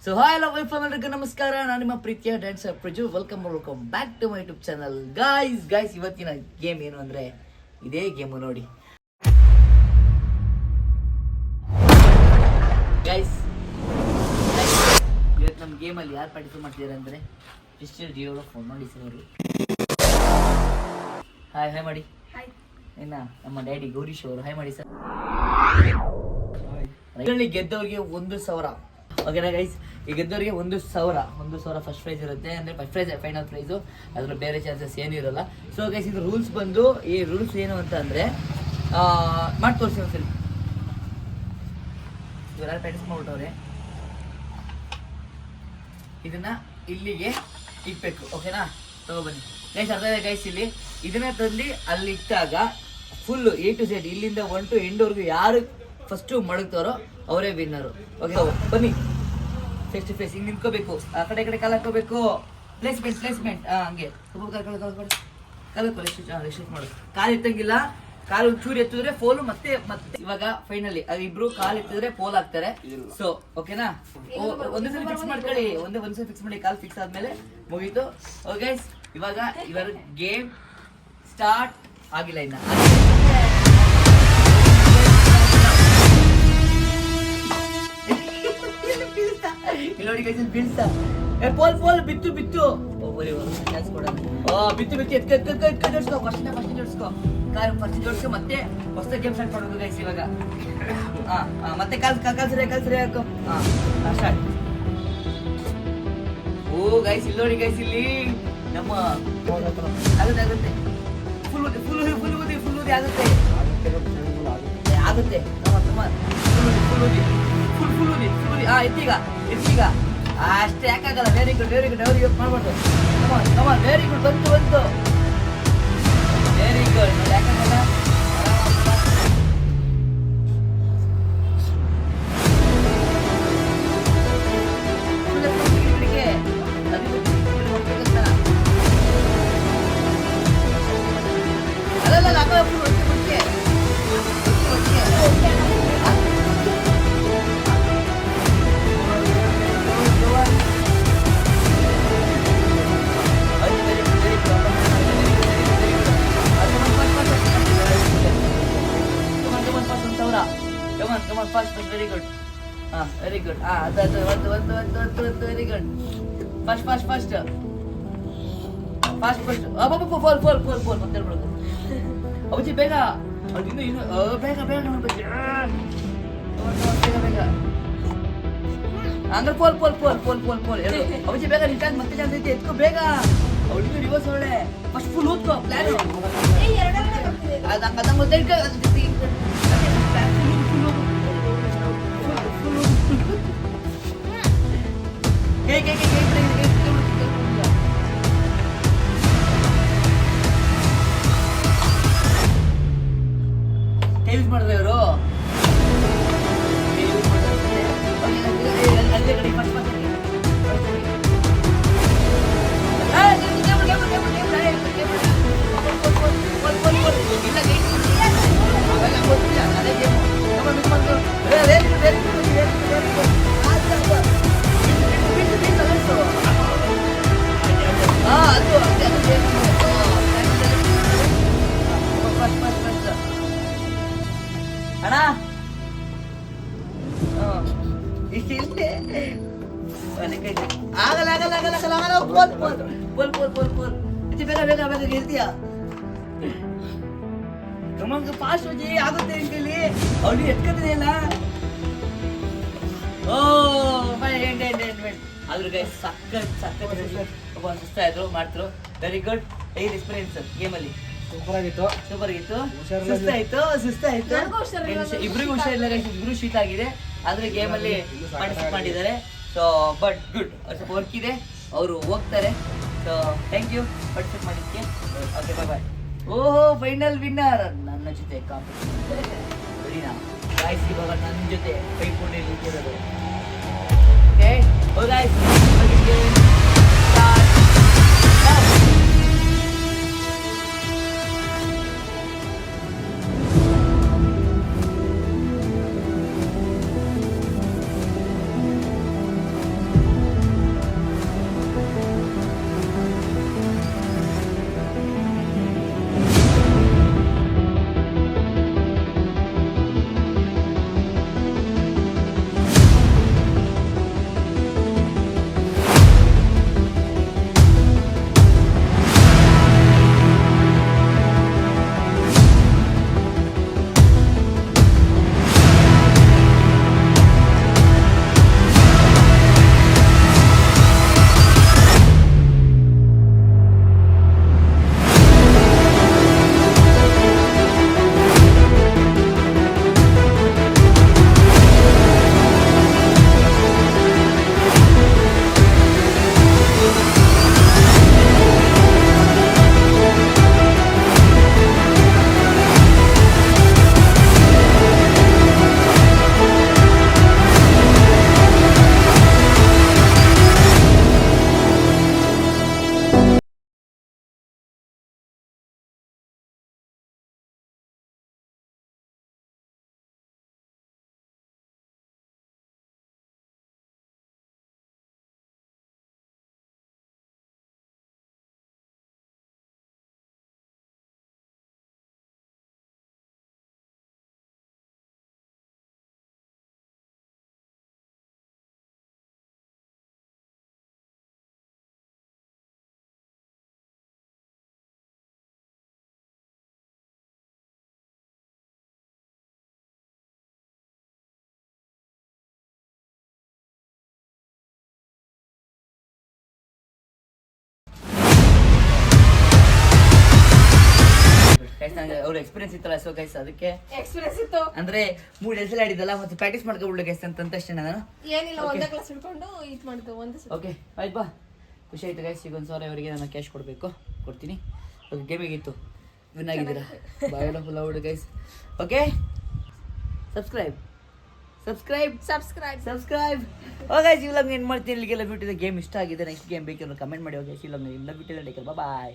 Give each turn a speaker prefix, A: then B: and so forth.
A: So hi hello welcome ಎಲ್ಲರಿಗೂ ನಮಸ್ಕಾರ. ನಾನು ನಿಮ್ಮ ಪ್ರೀತಿಯ dancer Praju. Welcome back to my YouTube channel. Guys ಇವತ್ತಿನ ಗೇಮ್ ಏನು ಅಂದರೆ ಇದೇ ಗೇಮು ನೋಡಿ ಗೈಸ್. ಇವತ್ತು ನಮ್ಮ ಗೇಮಲ್ಲಿ ಯಾರು ಪಾರ್ಟಿಸಿಪೇಟ್ ಮಾಡ್ತಿದ್ದಾರೆ ಅಂದರೆ ಮಿಸ್ಟರ್ ಡಿಯೋಡ ಫೋನ್ ಮಾಡಿ ಸರ್ ಅವರು. ಹಾಯ್ ಮಾಡಿ. ಇನ್ನ ನಮ್ಮ ಡ್ಯಾಡಿ ಗೌರೀಶ್ ಅವರು ಹಾಯ್ ಮಾಡಿ ಸರ್. ಗೆದ್ದವ್ರಿಗೆ 1,000. ಓಕೆನಾ ಗೈಸ್, ಈ ಗೆದ್ದವ್ರಿಗೆ 1,000 ಫಸ್ಟ್ ಪ್ರೈಸ್ ಇರುತ್ತೆ. ಅಂದರೆ ಫಸ್ಟ್ ಪ್ರೈಸ್ ಫೈನಲ್ ಪ್ರೈಸು, ಅದ್ರ ಬೇರೆ ಚಾನ್ಸಸ್ ಏನಿರಲ್ಲ. ಸೊ ಗೈಸ್ ಇದು ರೂಲ್ಸ್ ಬಂದು, ಈ ರೂಲ್ಸ್ ಏನು ಅಂತ ಅಂದರೆ ಮಾಡಿ ತೋರಿಸಿ ಒಂದ್ಸಲ. ಇವರೆಲ್ಲ ಪ್ರಾಕ್ಟೀಸ್ ಮಾಡ್ಬಿಟ್ಟವ್ರೆ. ಇದನ್ನ ಇಲ್ಲಿಗೆ ಇಕ್ಬೇಕು. ಓಕೆನಾ, ತಗೊಬನ್ನಿ ಗೈಸ್. ಅರ್ಥ ಇದೆ ಗೈಸ್. ಇಲ್ಲಿ ಇದನ್ನ ತಂದು ಅಲ್ಲಿ ಇಟ್ಟಾಗ ಫುಲ್ಲು A to Z ಇಲ್ಲಿಂದ 1 to ಎಂಡ್ವರೆಗೂ ಯಾರು ಫಸ್ಟು ಮಡಗ್ತಾರೋ ಅವರೇ ವಿನ್ನರು. ಓಕೆ ಬನ್ನಿ, ಫೇಸ್ ಟು ಫೇಸ್ ಹಿಂಗೆ ನಿಂತ್ಕೋಬೇಕು. ಆ ಕಡೆ ಕಾಲು ಹಾಕೋಬೇಕು. ಪ್ಲೇಸ್ಮೆಂಟ್ ಹಂಗೆ ಕಾಲು ಮಾಡು. ಕಾಲು ಎತ್ತಂಗಿಲ್ಲ. ಕಾಲು ಚೂರು ಎತ್ತಿದ್ರೆ ಪೋಲು. ಮತ್ತೆ ಇವಾಗ ಫೈನಲಿ ಇಬ್ರು ಕಾಲು ಎತ್ತಿದ್ರೆ ಪೋಲ್ ಆಗ್ತಾರೆ. ಸೊ ಓಕೆನಾ, ಒಂದೇ ಸಲ ಫಿಕ್ಸ್ ಮಾಡ್ಕೊಳ್ಳಿ. ಒಂದ್ಸಲ ಫಿಕ್ಸ್ ಮಾಡಿ. ಕಾಲು ಫಿಕ್ಸ್ ಆದ್ಮೇಲೆ ಮುಗೀತು. ಓಕೆ ಇವಾಗ ಗೇಮ್ ಸ್ಟಾರ್ಟ್ ಆಗಿಲ್ಲ ಇನ್ನ. ನೋಡಿ ಗೈಸ್ ಬೀಳ್ತಾ ಪೋಲ್ ಬಿತ್ತು ಬಿತ್ತು ಜೋಡಿಸ್ಕೋ. ಫಸ್ಟ್ ಜೋಡಿಸ್ಕೋ. ಫಸ್ಟ್ ಜೋಡಿಸ್ಕೊ. ಮತ್ತೆ ಹೊಸ ಗೇಮ್ ಸ್ಟಾರ್ಟ್ ಮಾಡೋದು ಗೈಸ್ ಇವಾಗ. ಮತ್ತೆ ಕಾಲ್ ಸರಿ ಹಾಕೋ. ಸ್ಟಾರ್ಟ್. ಓ ಗೈಸ್ ಇಲ್ಲಿ ನೋಡಿ ಗೈಸ್, ಇಲ್ಲಿ ನಮ್ಮ ಆಗುತ್ತೆ ಫುಲ್ ಊದಿ ಆಗುತ್ತೆ. ಫುಲ್ ಎತ್ತೀಗ ಅಷ್ಟೇ. ಯಾಕಾಗಲ್ಲ. ವೆರಿ ಗುಡ್ ಅವ್ರಿಗೆ ಮಾಡ್ಬಾರ್ದು. Come on very good. ಬಂತು ವೆರಿ ಗುಡ್. ಯಾಕಾಗಲ್ಲ. Come on, fast, very good. Very good. That's very good. Fast. Fast. Fall. ಮತ್ತೆ ಬಿಡೋದು. ಅಬ್ಬಿ ಬೇಗ. ಇನ್ನು ಬೇಗ ಮಾಡ್ಬೇಕು. ಬೇಗ. ಅಂದ್ರೆ ಪೋಲ್. ಅಬ್ಬಿ ಬೇಗ ನಿಂತಾಗ ಮತ್ತೆ ಚಾನ್ಸ್ ಐತೆ. ಎತ್ಕೋ ಬೇಗ. ಅವಳಿಗೆ ರಿವರ್ಸ್ ಒಳ್ಳೆ. ಫಸ್ಟ್ ಫುಲ್ ಓದ್ಕೋ ಪ್ಲಾನ್. ಅದಂಗ ಮತ್ತೆ ಯೂಸ್ ಮಾಡಿದ್ರೆ ಇವರು ಅಣ್ಣ ಇಷ್ಟೇ ಆಗಲ್ಲ. ಪೋಲ್ ಬೇಗ ಗೆಲ್ತೀಯ. ಗಮನ ಫಾಸ್ಟ್ ಹೋಗಿ ಆಗುತ್ತೆ ಅಂತೇಳಿ ಅವಳು ಎತ್ಕೊತಿದೆ ಇಲ್ಲ. ಆದ್ರೂ ಗೈಸ್ ಸಖತ್ ಸುಸ್ತಾಯಿದ್ರು ಮಾಡ್ತಿರು. Very good. ಹೇಗಿದೆ ಎಕ್ಸ್ಪೀರಿಯನ್ಸ್ ಗೇಮಲ್ಲಿ? ಸೂಪರ್ ಆಗಿತ್ತು. ಸುಸ್ತಾಯ್ತು. ಇಬ್ರಿಗೂ ಹುಷಾರಿಲ್ಲ ಗೈಸ್. ಇಬ್ರು ಶೀತ ಆಗಿದೆ. ಆದ್ರೆ ಗೇಮಲ್ಲಿ ಪಾರ್ಟಿಸಿಪೇಟ್ ಮಾಡಿದ್ದಾರೆ. So but good. ಸ್ವಲ್ಪ ವರ್ಕ್ ಇದೆ, ಅವರು ಹೋಗ್ತಾರೆ. ಸೊ ಥ್ಯಾಂಕ್ ಯು ಪಾರ್ಟಿಸಿಪೇಟ್ ಮಾಡಿದ್ದಕ್ಕೆ. Okay bye. ಓಹೋ ಫೈನಲ್ ವಿನ್ನರ್ ನನ್ನ ಜೊತೆ ಕಾಂಪಿಟೇಷನ್ ಸರಿನಾ ಗಾಯ್ಸ್. ಇವಾಗ ನನ್ನ ಜೊತೆ ಕೈಪೋಟಿ ನಿಂತಿರೋದು. ಓಕೆ ಓ ಗಾಯ್ಸ್. ಗೈಸ್ ನಂಗೆ ಅವ್ರ ಎಕ್ಸ್ಪೀರಿಯನ್ಸ್ ಇತ್ತಲ್ಲ ಸೊ ಗೈಸ್ ಅದಕ್ಕೆ
B: ಎಕ್ಸ್ಪೀರಿಯನ್ಸ್ ಇತ್ತು
A: ಅಂದ್ರೆ 3 ಎಲ್ಸಲ ಆಡಿದಲ್ಲ ಮತ್ತೆ ಪ್ರಾಕ್ಟೀಸ್ ಮಾಡ್ಕೊಬಿಡ್ಲು ಗೈಸ್ ಅಂತ ಅಷ್ಟೇ ನಾನು
B: ಏನಿಲ್ಲ ಒಂದೇ ಕ್ಲಾಸ್ ಹಿಡ್ಕೊಂಡು ಇದು ಮಾಡಿದ್ದು ಒಂದೇ ಸಲ.
A: ಓಕೆ ಆಯ್ತು ಬಾ ಖುಷಿ ಆಯ್ತು ಗೈಸ್ ಈಗ 1,000 ಅವರಿಗೆ ನಾನು ಕ್ಯಾಶ್ ಕೊಡಬೇಕು ಕೊಡ್ತೀನಿ ಅದು ಗೇಮಿಗಿತ್ತು ವಿನ್ ಆಗಿದ್ದೀರಾ ಬಾಯ್ ಫುಲ್ ಔಡ್ ಗೈಸ್ ಓಕೆ ಸಬ್ಸ್ಕ್ರೈಬ್ ಗೈಸ್ ಇವಾಗ ಏನು ಮಾಡ್ತೀನಿ ಇಲ್ಲಿಗೆಲ್ಲ ಬಿಟ್ಟಿದೆ ಗೇಮ್ ಇಷ್ಟ ಆಗಿದೆ ನೆಕ್ಸ್ಟ್ ಗೇಮ್ ಬೇಕಿರೋ ಕಮೆಂಟ್ ಮಾಡಿ ಹೋಗಿ ಇವಾಗ ಇಲ್ಲ ಬಿಟ್ಟಿಲ್ಲ ಬಾಯ್